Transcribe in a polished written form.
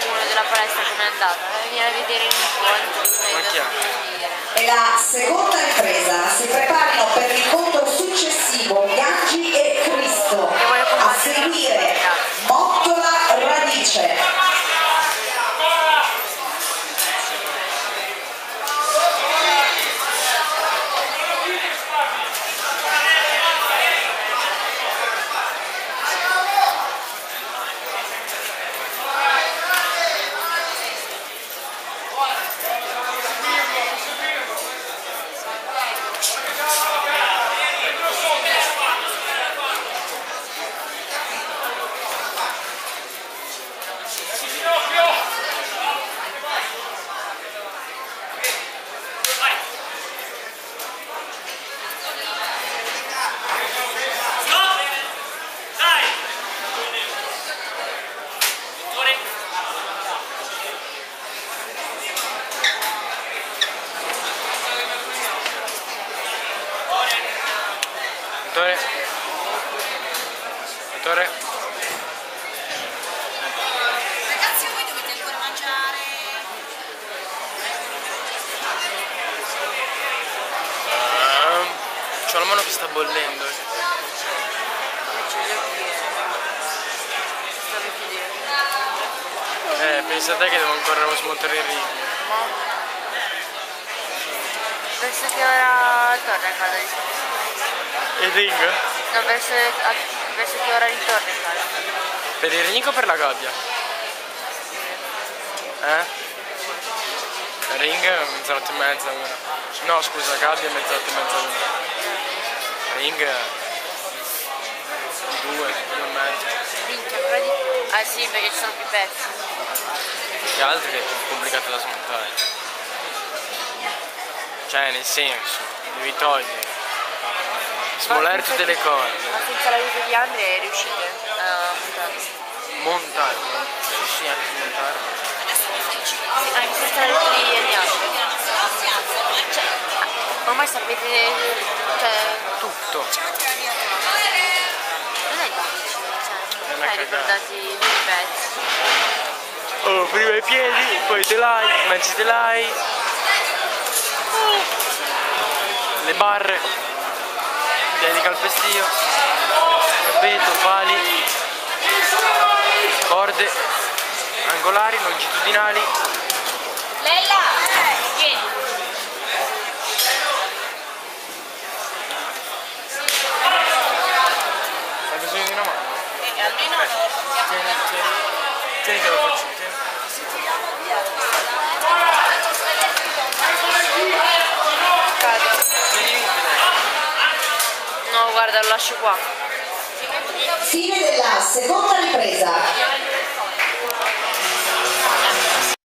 Uno della palestra come è andata? Venire a vedere in incontro. E la seconda ripresa, si preparino per l'incontro successivo Gangi e Cristo, a seguire Mottola Radice. Dottore. Ragazzi, voi dovete ancora mangiare. C'ho la mano che sta bollendo. Pensa a te che devo ancora smontare il ring. Penso che ora torna a casa di Il ring? No, penso che ora ritorna in casa. Per il ring o per la gabbia? Ring mezzanotte e mezza, una. No scusa, gabbia mezzanotte e mezza, una. Ring 2 e mezzo. Minchia, però di... Ah sì, perché ci sono più pezzi. Che altro che è più complicato da smontare. Cioè nel senso, devi togliere. Smollare tutte le cose. Ma senza l'aiuto di Andre riuscite a montarlo? Montarlo? Sì, anche montarlo. Sì, anche senza l'aiuto di Andre. Cioè, ormai sapete, cioè... Tutto. Non è difficile, cioè, Non è ricordati due pezzi. Oh, prima i piedi, poi te l'hai, mezzi te l'hai. Le barre, piedi calpestio, tappeto, pali, corde, angolari, longitudinali. Lella! Vieni! Hai bisogno di una mano? Almeno Tieni che lo faccio, tieni. No, guarda, lo lascio qua. Fine della seconda ripresa.